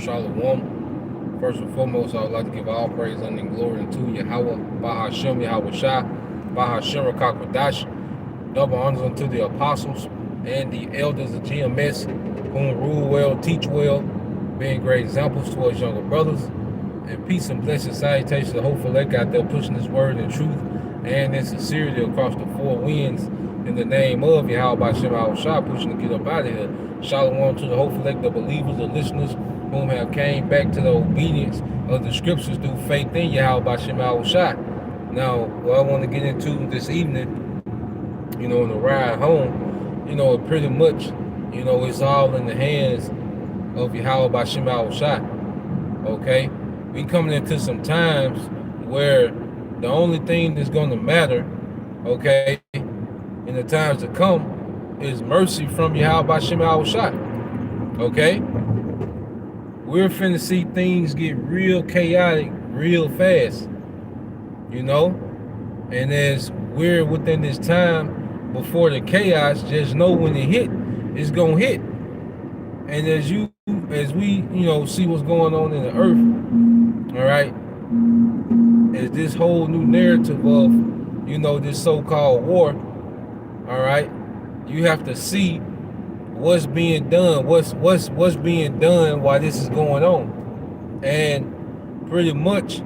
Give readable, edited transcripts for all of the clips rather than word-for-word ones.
Shalom. First and foremost, I would like to give all praise and glory unto Yahweh, Bahashem, Yahweh Shah, Bahashem, Rakakwadash. Double honors unto the apostles and the elders of GMS, whom rule well, teach well, being great examples towards younger brothers. And peace and blessed salutations to hopeful elect out there pushing this word in truth and in sincerity across the four winds in the name of Yahweh Bashem Yahweh Shah, pushing to get up out of here. Shalom to the hopeful elect, the believers, the listeners, whom have came back to the obedience of the scriptures through faith in Yahweh Bashem Yahweh Shah. Now, what I want to get into this evening, in the ride home, pretty much, it's all in the hands of Yahweh Bashem Yahweh Shah. Okay? We coming into some times where the only thing that's going to matter, okay, in the times to come is mercy from Yahweh Bashem Yahweh Shah. Okay? We're finna see things get real chaotic real fast, and as we're within this time before the chaos, just know when it hit, it's gonna hit. And as we see what's going on in the earth, all right, as this whole new narrative of this so-called war, all right, you have to see what's being done, what's being done while this is going on. And pretty much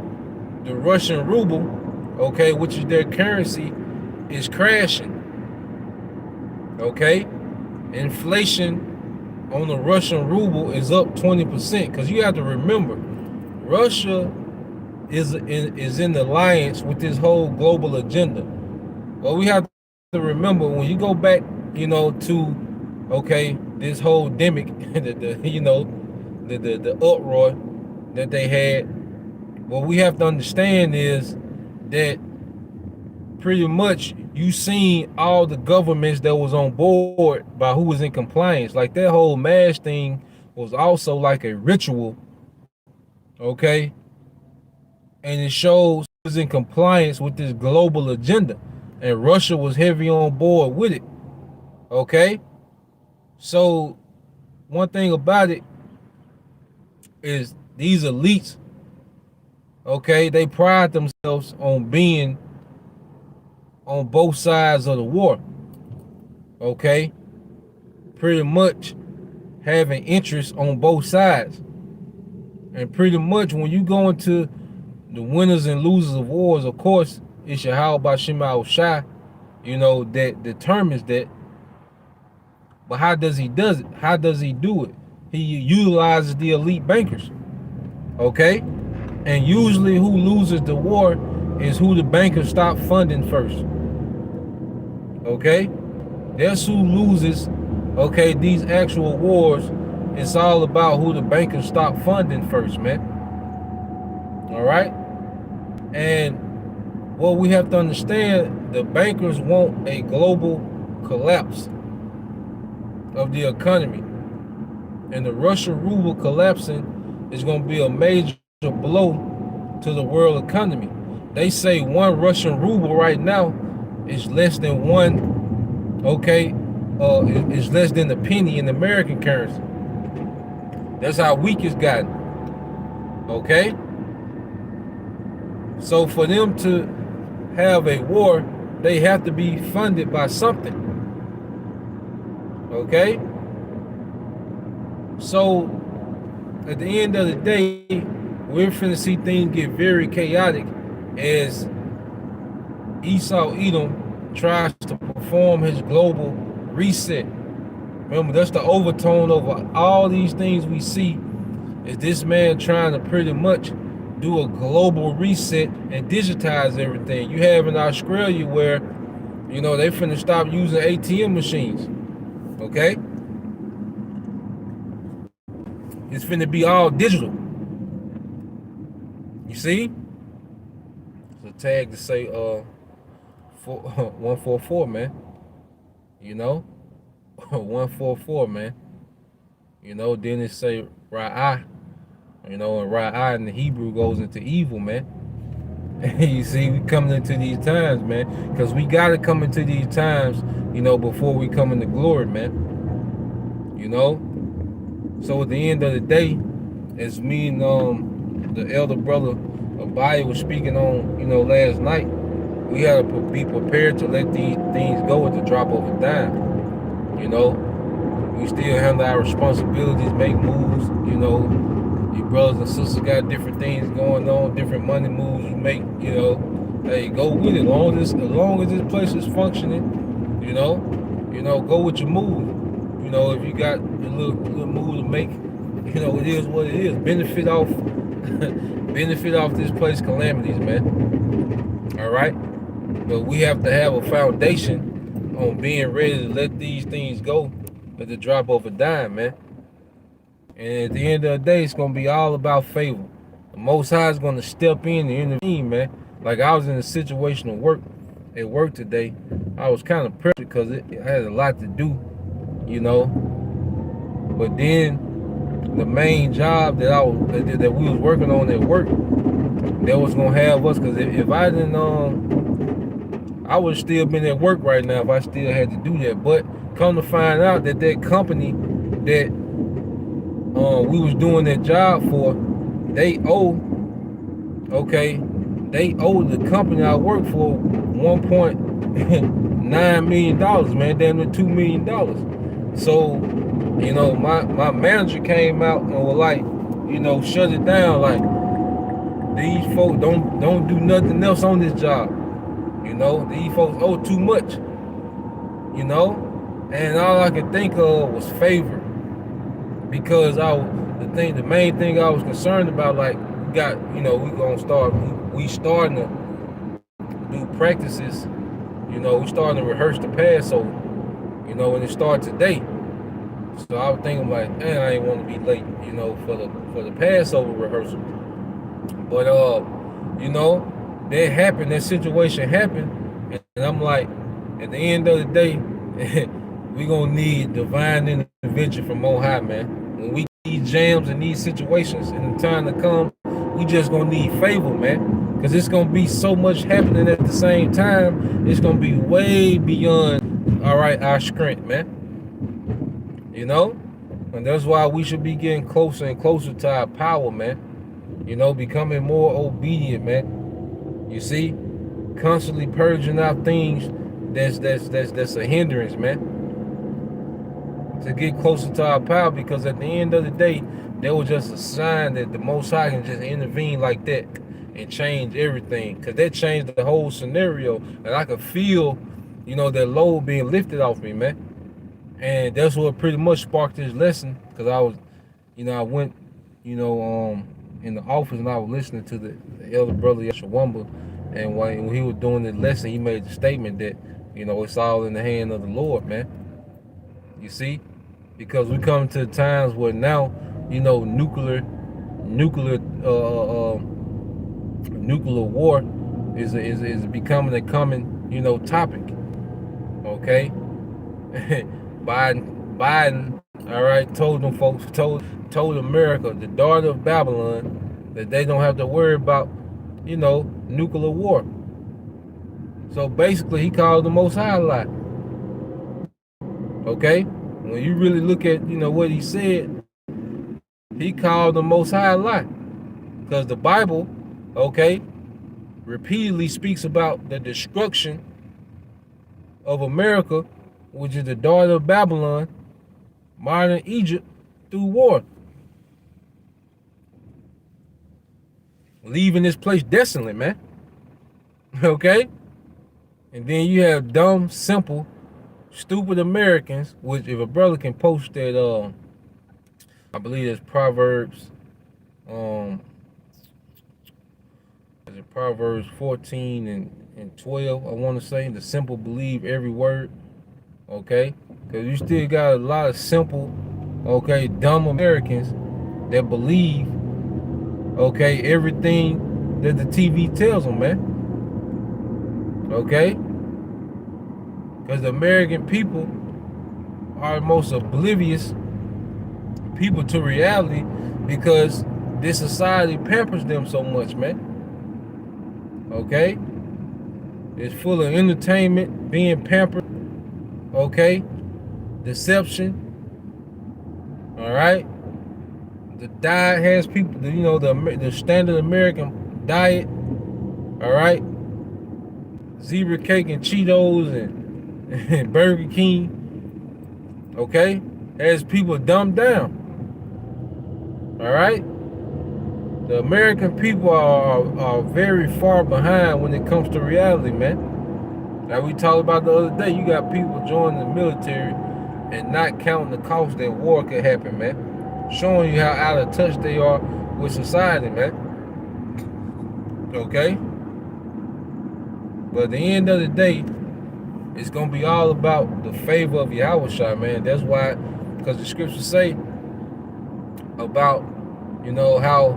the Russian ruble, okay, which is their currency, is crashing. Okay? Inflation on the Russian ruble is up 20%. Because you have to remember, Russia is in alliance with this whole global agenda. Well, we have to remember when you go back, to this whole demic, the uproar that they had. What we have to understand is that pretty much you seen all the governments that was on board by who was in compliance. Like that whole MASH thing was also like a ritual, okay? And it shows it was in compliance with this global agenda. And Russia was heavy on board with it, okay? So one thing about it is these elites, okay, they pride themselves on being on both sides of the war, okay? Pretty much having interest on both sides. And pretty much when you go into the winners and losers of wars, of course, it's Yahweh Bashem Yahweh Shah, that determines that. But how does he do it? How does he do it? He utilizes the elite bankers, okay? And usually who loses the war is who the bankers stop funding first, okay? That's who loses, okay, these actual wars. It's all about who the bankers stop funding first, man. All right? And what we have to understand, the bankers want a global collapse of the economy. And the Russian ruble collapsing is going to be a major blow to the world economy. They say one Russian ruble right now is less than is less than a penny in American currency. That's how weak it's gotten. Okay? So for them to have a war, they have to be funded by something. Okay? So at the end of the day, we're finna see things get very chaotic as Esau Edom tries to perform his global reset. Remember, that's the overtone over all these things we see, is this man trying to pretty much do a global reset and digitize everything. You have in Australia where, they finna stop using ATM machines. Okay? It's finna be all digital. You see? It's a tag to say 144, man. 144, man. Then it say Ra'ah. And Ra'ah in the Hebrew goes into evil, man. You see, we coming into these times, man. Because we got to come into these times, before we come into glory, man. So at the end of the day, as me and the elder brother Abai was speaking on, last night, we had to be prepared to let these things go at the drop of a dime. We still handle our responsibilities, make moves. Your brothers and sisters got different things going on, different money moves you make. Hey, go with it. As long as this place is functioning, go with your move. If you got a little move to make, it is what it is. Benefit off, benefit off this place calamities, man. All right, but we have to have a foundation on being ready to let these things go at the drop of a dime, man. And at the end of the day, it's gonna be all about favor. The Most High is gonna step in and intervene, man. Like I was in a situation at work today. I was kind of pressured because it had a lot to do, you know. But then the main job that we was working on at work, that was gonna have us. Because if I didn't, I would still been at work right now if I still had to do that. But come to find out that company that we was doing that job for, they owe the company I work for $1.9 million, man, damn near $2 million. So, my manager came out and was like, shut it down. Like, these folks don't do nothing else on this job. These folks owe too much. And all I could think of was favor. Because the main thing I was concerned about, like, we starting to do practices, we starting to rehearse the Passover, and it starts today. So I was thinking like, man, I ain't want to be late, for the Passover rehearsal. But that situation happened, and I'm like, at the end of the day, we gonna need divine intervention from On High, man. When we need jams in these situations in the time to come, we just gonna need favor, man. Because it's gonna be so much happening at the same time. It's gonna be way beyond, our strength, man. And that's why we should be getting closer and closer to our power, man. Becoming more obedient, man. You see, constantly purging out things that's a hindrance, man. To get closer to our power, because at the end of the day, there was just a sign that the Most High can just intervene like that and change everything. Because that changed the whole scenario, and I could feel, that load being lifted off me, man. And that's what pretty much sparked this lesson. Because I was, I went, in the office, and I was listening to the elder brother Yeshawamba, and when he was doing the lesson, he made the statement that, it's all in the hand of the Lord, man. You see, because we come to times where now, nuclear war is becoming a common, topic. Okay, Biden, all right, told them folks, told America, the daughter of Babylon, that they don't have to worry about, nuclear war. So basically, he called the Most High a lie. Okay, when you really look at, what he said, he called the Most High a lie. Because the Bible, repeatedly speaks about the destruction of America, which is the daughter of Babylon, modern Egypt, through war. Leaving this place desolate, man. Okay? And then you have dumb, simple, stupid Americans, which if a brother can post that, I believe it's Proverbs, Proverbs 14 and 12, I want to say, the simple believe every word, okay? Because you still got a lot of simple, dumb Americans that believe, everything that the TV tells them, man. Okay? Because the American people are the most oblivious people to reality, because this society pampers them so much, man. Okay? It's full of entertainment, being pampered, deception, all right? The diet has people, the standard American diet, all right? Zebra cake and Cheetos and Burger King, okay? Has people dumbed down, all right? The American people are very far behind when it comes to reality, man. Like we talked about the other day, you got people joining the military and not counting the cost that war could happen, man. Showing you how out of touch they are with society, man. Okay? But at the end of the day, it's going to be all about the favor of Yahushua, man. That's why, because the scriptures say about, how,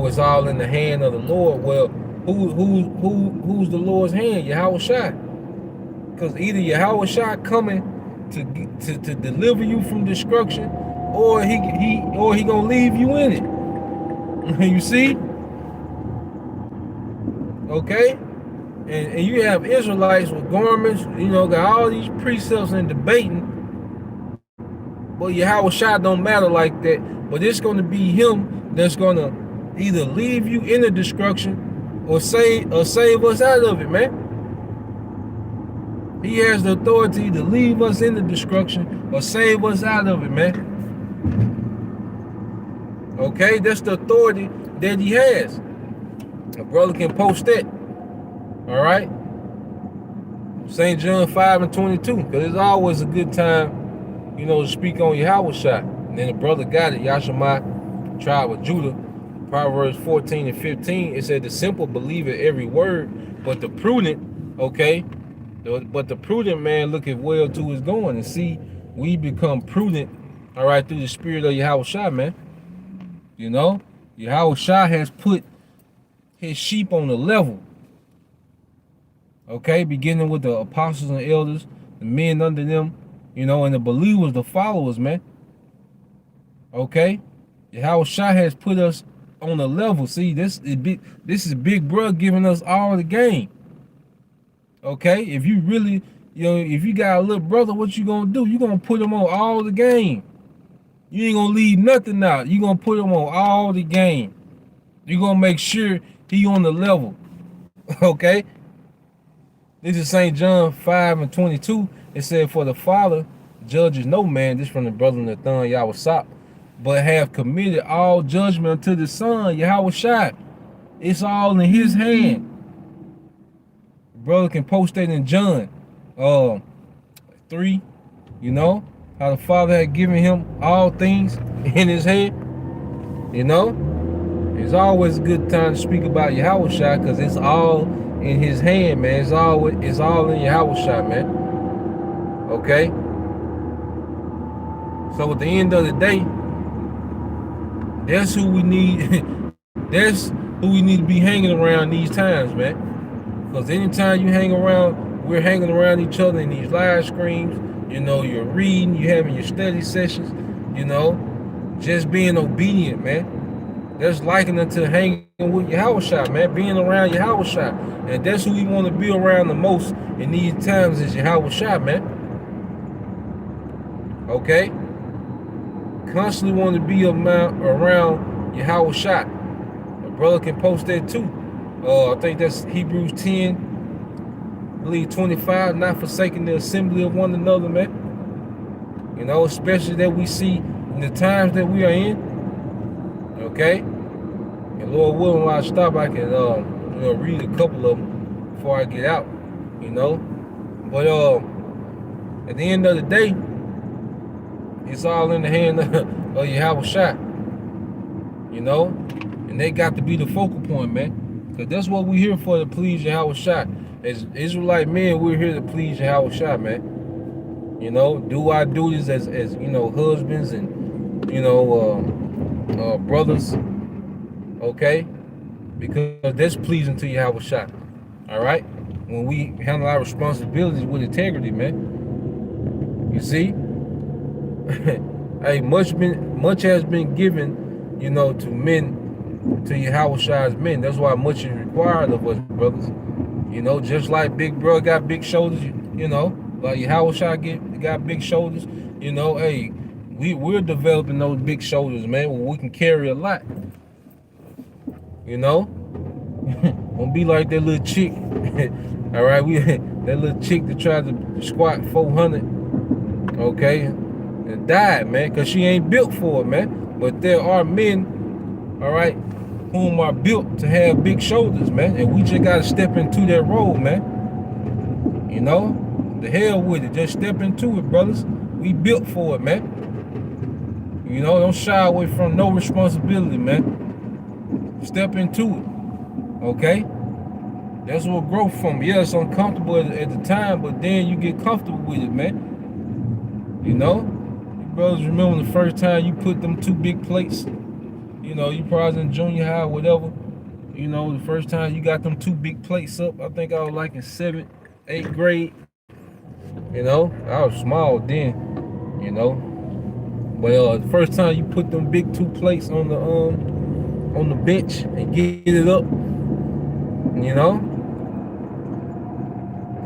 it's all in the hand of the Lord. Well, who's the Lord's hand? Yahushua. Because either Yahushua coming to deliver you from destruction, or he gonna leave you in it. You see? Okay? And you have Israelites with garments, got all these precepts and debating. But Yahushua don't matter like that. But it's gonna be him that's gonna either leave you in the destruction or save us out of it, man. He has the authority to leave us in the destruction or save us out of it, man. Okay, that's the authority that he has. A brother can post that. All right? St. John 5:22, because it's always a good time, to speak on Yahushua. And then the brother got it, Yashima, tribe of Judah. Proverbs 14:15, it said, the simple believe every word, but the prudent, okay, but the prudent man looketh well to his going. And see, we become prudent, all right, through the spirit of Yahushua, man. Yahushua has put his sheep on the level. Okay, beginning with the apostles and elders, the men under them, and the believers, the followers, man. Okay, Yahushua has put us on the level. See, this is Big Bro giving us all the game. Okay, if you really, if you got a little brother, what you gonna do? You gonna put him on all the game. You ain't gonna leave nothing out. You gonna put him on all the game. You gonna make sure he on the level. Okay. This is St. John 5:22. It said, for the Father judges no man, this from the brother Nathan Yahweh, but have committed all judgment unto the Son, Yahushua. It's all in his hand. Brother can post that in John 3, how the Father had given him all things in his hand. It's always a good time to speak about Yahushua, because it's all in his hand, man. It's all in Yahushua, man. Okay? So at the end of the day, that's who we need. That's who we need to be hanging around these times, man. Because anytime you hang around, we're hanging around each other in these live streams. You're reading, you're having your study sessions. Just being obedient, man. That's likened to hanging with Yahushua, man. Being around Yahushua. And that's who we want to be around the most in these times is Yahushua, man. Okay? Constantly want to be around Yahushua. A brother can post that too. I think that's Hebrews 10, I believe 25, not forsaking the assembly of one another, man. Especially that we see in the times that we are in. Okay? And Lord willing, when I stop, I can read a couple of them before I get out. But at the end of the day, it's all in the hand of Yahushua. And they got to be the focal point, man. Because that's what we're here for, to please Yahushua. As Israelite men, we're here to please Yahushua, man. Do our duties as husbands and, brothers. Okay? Because that's pleasing to Yahushua. All right? When we handle our responsibilities with integrity, man. You see? Hey, much has been given, to men, to Yahushua's men. That's why much is required of us, brothers. Just like Big Bro got big shoulders, like Yahushua got big shoulders. Hey, we're developing those big shoulders, man, where we can carry a lot. You know, won't be like that little chick. All right, we that little chick that tried to squat 400, okay, and died, man, because she ain't built for it, man. But there are men, all right, whom are built to have big shoulders, man, and we just gotta step into that role, man. You know, the hell with it, just step into it, brothers. We built for it, man. You know, don't shy away from no responsibility, man. Step into it, okay? That's what growth from. Yeah, it's uncomfortable at the time, but then you get comfortable with it, man. You know? You brothers remember the first time you put them 2 big plates, you know, you probably in junior high or whatever. You know, the first time you got them 2 big plates up, I think I was like in 7th, 8th grade. You know, I was small then, you know. But the first time you put them big 2 plates on the bench and get it up, you know,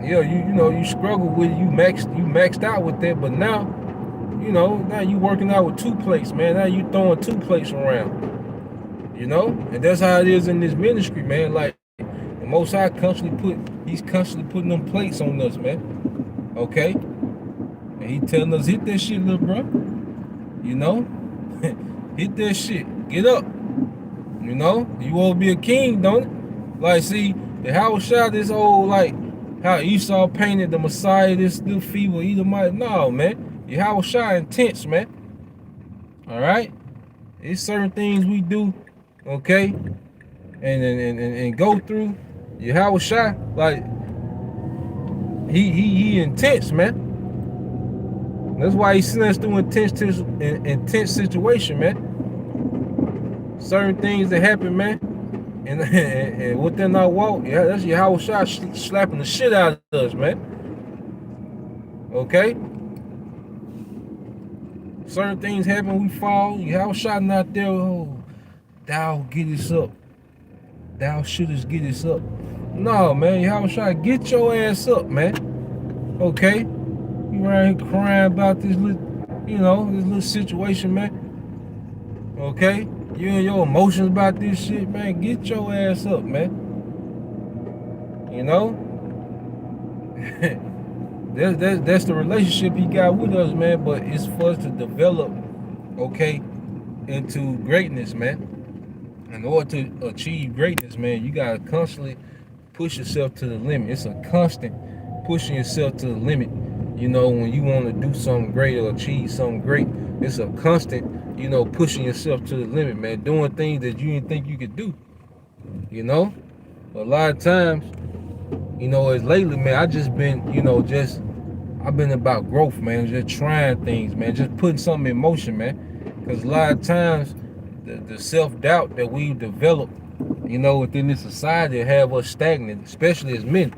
yeah, you know, you struggle with it, you maxed out with that, but now, you know, now you working out with 2 plates, man. Now you throwing 2 plates around, you know, and that's how it is in this ministry, man. Like the Most High he's constantly putting them plates on us, man. Okay, and he telling us hit that shit, little bro. You know, hit that shit, get up. You know, you want to be a king, don't it? Like, see, the Howard shot this old, like, how Esau painted the Messiah, this little feeble Edomite. No, man. The Howard shot intense, man. All right? It's certain things we do, okay? And go through. The Howard shot, like, he intense, man. That's why he sent us through intense situation, man. Certain things that happen, man. And within our walk, yeah, that's your Howard shot slapping the shit out of us, man. Okay? Certain things happen, we fall. Your Howard shot out there, oh, thou get us up. Thou shouldest get us up. No, man, your Howard shot, get your ass up, man. Okay? You around here crying about this little, you know, this little situation, man. Okay? You and your emotions about this shit, man, get your ass up, man. You know? that's the relationship he got with us, man, but it's for us to develop, okay, into greatness, man. In order to achieve greatness, man, you gotta constantly push yourself to the limit. It's a constant pushing yourself to the limit. You know, when you want to do something great or achieve something great, it's a constant, you know, pushing yourself to the limit, man. Doing things that you didn't think you could do, you know? A lot of times, you know, as lately, man, I just been, you know, I've been about growth, man. Just trying things, man. Just putting something in motion, man. Because a lot of times, the self-doubt that we've developed, you know, within this society have us stagnant, especially as men.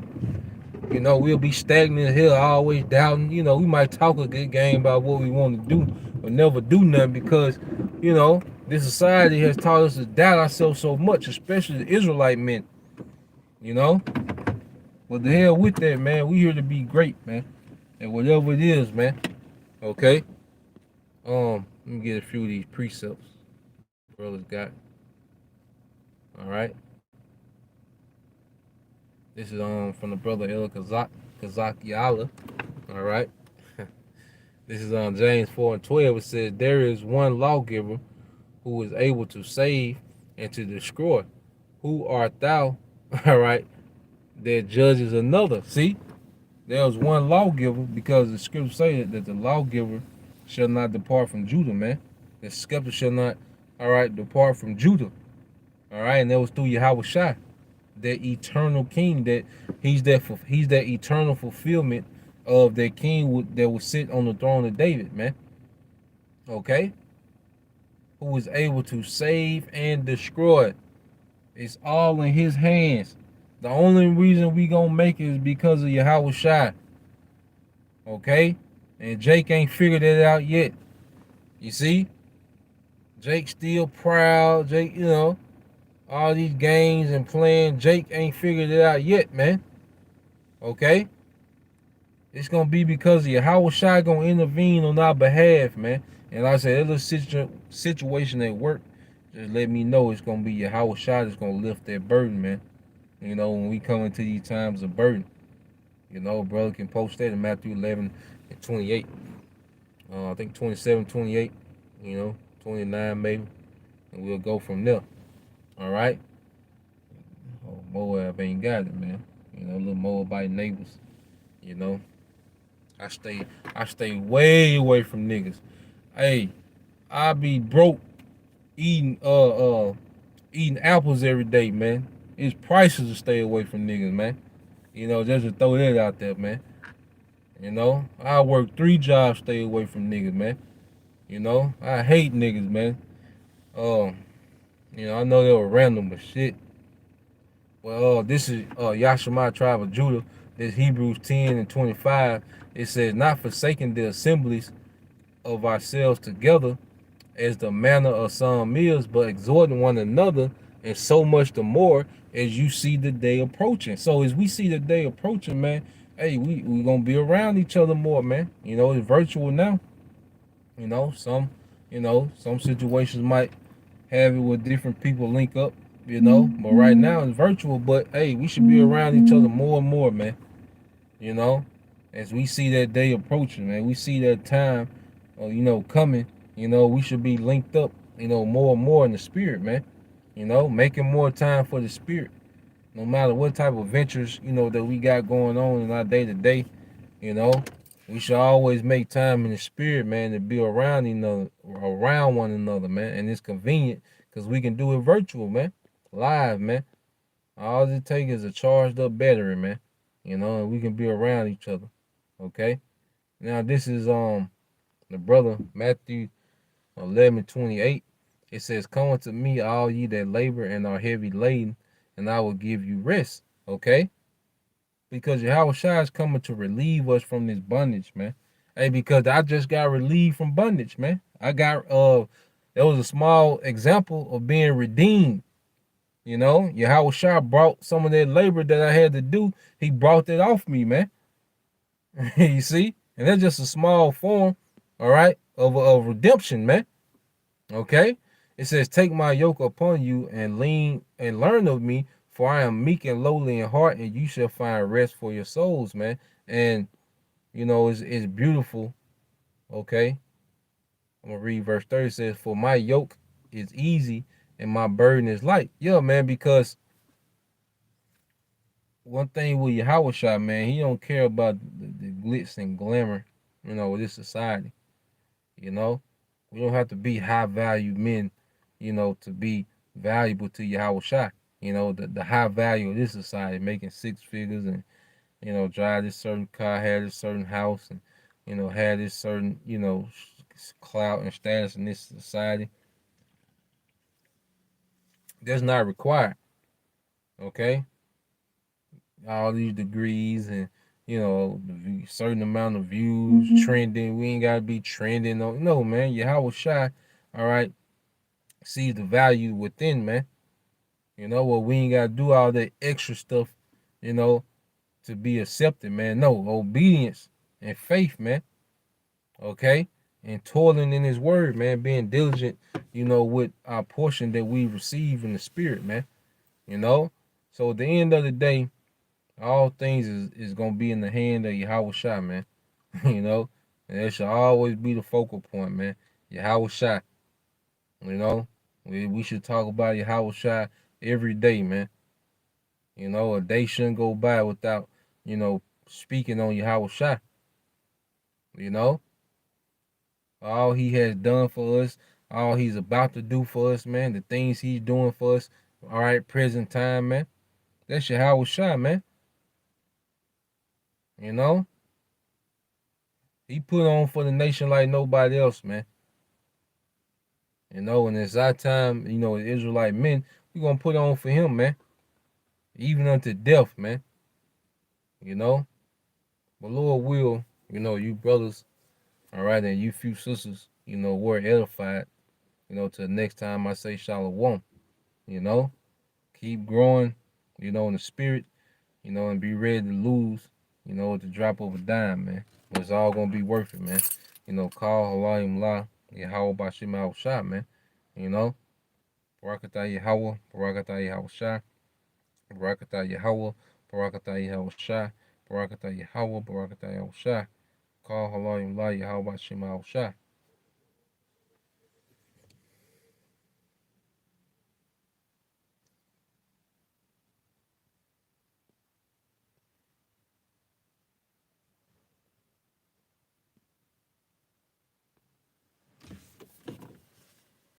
You know, we'll be stagnant here, always doubting. You know, we might talk a good game about what we want to do, but never do nothing because, you know, this society has taught us to doubt ourselves so much, especially the Israelite men. You know? But the hell with that, man. We here to be great, man. And whatever it is, man. Okay? Let me get a few of these precepts brothers got. All right. This is from the brother El Kazak Yala. All right. This is on James 4:12. It says, there is one lawgiver who is able to save and to destroy. Who art thou, all right, that judges another? See, there was one lawgiver because the scripture say that the lawgiver shall not depart from Judah, man. The scepter shall not, all right, depart from Judah. All right, and that was through Yahweh Shai, that eternal king, that he's that eternal fulfillment of that king that will sit on the throne of David, man. Okay? Who is able to save and destroy. It's all in his hands. The only reason we gonna make it is because of Yahweh Shai. Okay? And Jake ain't figured it out yet. You see? Jake's still proud. Jake, you know, all these games and playing. Jake ain't figured it out yet, man. Okay? It's gonna be because of Yahweh Shai gonna intervene on our behalf, man. And like I said, that little situation at work, just let me know it's gonna be your Howard Shot that's gonna lift that burden, man. You know, when we come into these times of burden, you know, brother can post that in Matthew 11 and 28. I think 27, 28, you know, 29 maybe, and we'll go from there. All right. Oh, Moab ain't got it, man. You know, little Moabite neighbors. You know, I stay, I stay way away from niggas. Hey, I be broke eating eating apples every day, man. It's priceless to stay away from niggas, man. You know, just to throw that out there, man. You know, I work 3 jobs, stay away from niggas, man. You know, I hate niggas, man. Um, you know, I know they were random, but shit. Well, this is Yashima tribe of Judah. This Hebrews 10 and 25. It says, not forsaking the assemblies of ourselves together, as the manner of some is, but exhorting one another, and so much the more as you see the day approaching. So as we see the day approaching, man, hey, we gonna be around each other more, man. You know, it's virtual now. Some situations might have it with different people link up, but right now it's virtual. But hey, we should be around each other more and more, man. You know, as we see that day approaching, man, we see that time, coming. We should be linked up, more and more in the spirit, man. Making more time for the spirit, no matter what type of ventures, that we got going on in our day to day. You know, we should always make time in the spirit, man, to be around one another, man. And it's convenient because we can do it virtual, man, live, man. All it takes is a charged up battery, man. And we can be around each other. Okay. Now this is the brother Matthew 11:28. It says, "Come unto me, all ye that labor and are heavy laden, and I will give you rest." Okay, because Yahweh Shai is coming to relieve us from this bondage, man. Hey, because I just got relieved from bondage, man. I got that was a small example of being redeemed. Yahweh Shai brought some of that labor that I had to do. He brought that off me, man. You see, and that's just a small form, all right, of redemption, man. Okay, it says, "Take my yoke upon you and learn of me, for I am meek and lowly in heart, and you shall find rest for your souls," man. And it's beautiful. Okay, I'm gonna read verse 30. It says, "For my yoke is easy and my burden is light." Yeah, man, because one thing with Yahweh Shai, man, he don't care about the glitz and glamour, of this society. You know, we don't have to be high value men, to be valuable to Yahweh Shai. The high value of this society, making 6 figures and, drive this certain car, have this certain house, and, have this certain, clout and status in this society. That's not required. Okay. All these degrees and, certain amount of views, trending. We ain't got to be trending. No, man. Yahweh Shai, all right, sees the value within, man. We ain't gotta do all that extra stuff, to be accepted, man. No, obedience and faith, man. Okay? And toiling in his word, man, being diligent, with our portion that we receive in the spirit, man. So at the end of the day, all things is gonna be in the hand of Yahweh Shai, man. you know, and that should always be the focal point, man. Yahweh Shai. We should talk about Yahweh Shai every day, man. A day shouldn't go by without, speaking on Yahweh Shai. You know, all he has done for us, all he's about to do for us, man, the things he's doing for us, all right, present time, man. That's Yahweh Shai, man. You know, he put on for the nation like nobody else, man. And it's our time, Israelite men, we gonna put on for him, man. Even unto death, man. You know, but Lord will, you brothers, all right, and you few sisters, were edified, till the next time I say shalom, you know, keep growing, in the spirit, and be ready to lose, at the drop of a dime, man. But it's all gonna be worth it, man. Call Halayim La, Yahweh Bashim Shah, man. You know, Barakatah Yahweh, Barakatah Yahweh Shah, Barakatah Yahweh, Barakatah Yahweh Shah, Barakatah Yahweh, Barakatah Yahweh Shah. Call Halayim La Yahweh Bashim Shah.